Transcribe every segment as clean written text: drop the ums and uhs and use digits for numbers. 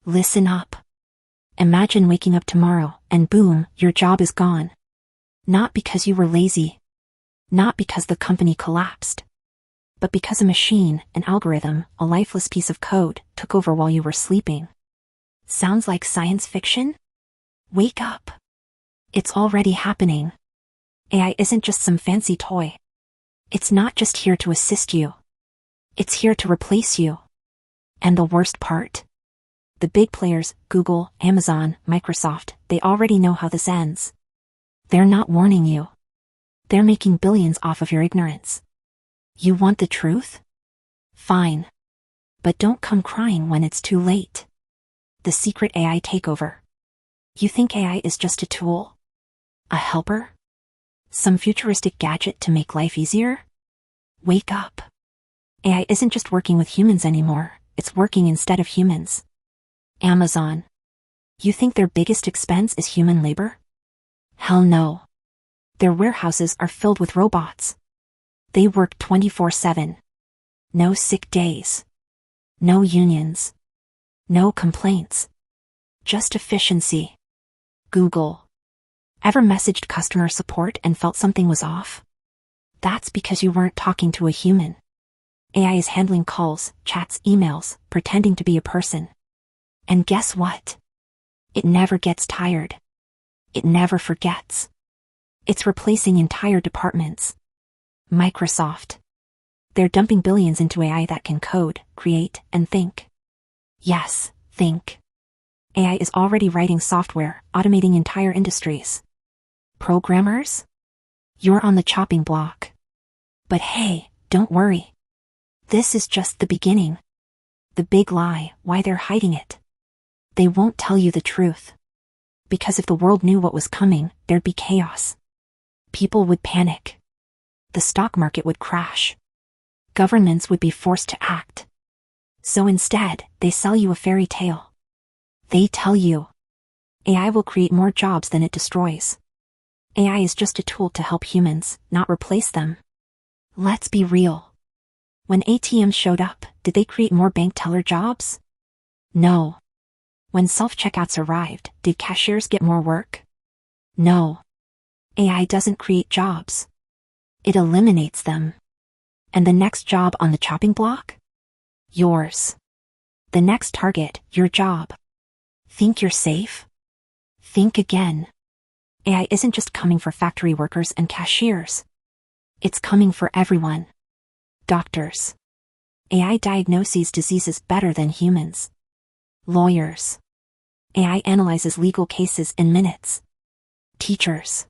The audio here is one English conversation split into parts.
Listen up. Imagine waking up tomorrow and boom, your job is gone. Not because you were lazy. Not because the company collapsed. But because a machine, an algorithm, a lifeless piece of code, took over while you were sleeping. Sounds like science fiction? Wake up. It's already happening. AI isn't just some fancy toy. It's not just here to assist you. It's here to replace you. And the worst part? The big players, Google, Amazon, Microsoft, they already know how this ends. They're not warning you. They're making billions off of your ignorance. You want the truth? Fine. But don't come crying when it's too late. The secret AI takeover. You think AI is just a tool? A helper? Some futuristic gadget to make life easier? Wake up. AI isn't just working with humans anymore, it's working instead of humans. Amazon. You think their biggest expense is human labor? Hell no. Their warehouses are filled with robots. They work 24/7. No sick days. No unions. No complaints. Just efficiency. Google. Ever messaged customer support and felt something was off? That's because you weren't talking to a human. AI is handling calls, chats, emails, pretending to be a person. And guess what? It never gets tired. It never forgets. It's replacing entire departments. Microsoft. They're dumping billions into AI that can code, create, and think. Yes, think. AI is already writing software, automating entire industries. Programmers? You're on the chopping block. But hey, don't worry. This is just the beginning. The big lie, why they're hiding it. They won't tell you the truth. Because if the world knew what was coming, there'd be chaos. People would panic. The stock market would crash. Governments would be forced to act. So instead, they sell you a fairy tale. They tell you AI will create more jobs than it destroys. AI is just a tool to help humans, not replace them. Let's be real. When ATMs showed up, did they create more bank teller jobs? No. When self-checkouts arrived, did cashiers get more work? No. AI doesn't create jobs. It eliminates them. And the next job on the chopping block? Yours. The next target, your job. Think you're safe? Think again. AI isn't just coming for factory workers and cashiers. It's coming for everyone. Doctors. AI diagnoses diseases better than humans. Lawyers. AI analyzes legal cases in minutes. Teachers.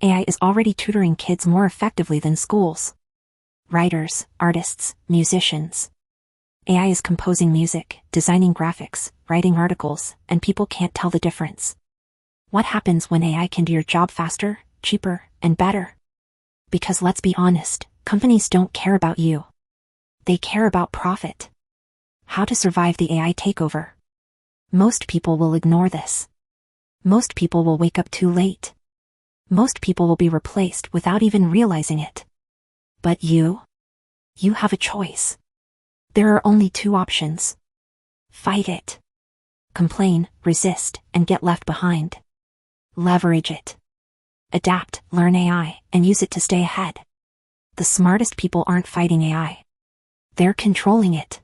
AI is already tutoring kids more effectively than schools. Writers, artists, musicians. AI is composing music, designing graphics, writing articles, and people can't tell the difference. What happens when AI can do your job faster, cheaper, and better? Because let's be honest, companies don't care about you. They care about profit. How to survive the AI takeover? Most people will ignore this. Most people will wake up too late. Most people will be replaced without even realizing it. But you? You have a choice. There are only two options. Fight it. Complain, resist, and get left behind. Leverage it. Adapt, learn AI, and use it to stay ahead. The smartest people aren't fighting AI. They're controlling it.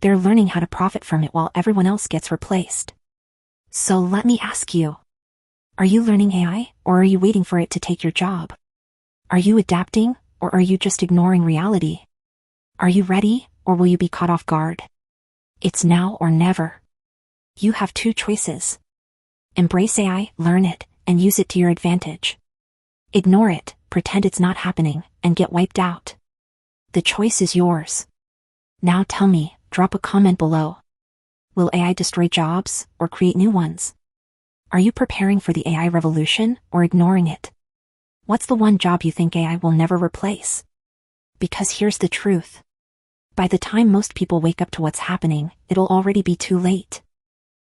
They're learning how to profit from it while everyone else gets replaced. So let me ask you. Are you learning AI, or are you waiting for it to take your job? Are you adapting, or are you just ignoring reality? Are you ready, or will you be caught off guard? It's now or never. You have two choices. Embrace AI, learn it, and use it to your advantage. Ignore it, pretend it's not happening, and get wiped out. The choice is yours. Now tell me, drop a comment below. Will AI destroy jobs, or create new ones? Are you preparing for the AI revolution, or ignoring it? What's the one job you think AI will never replace? Because here's the truth. By the time most people wake up to what's happening, it'll already be too late.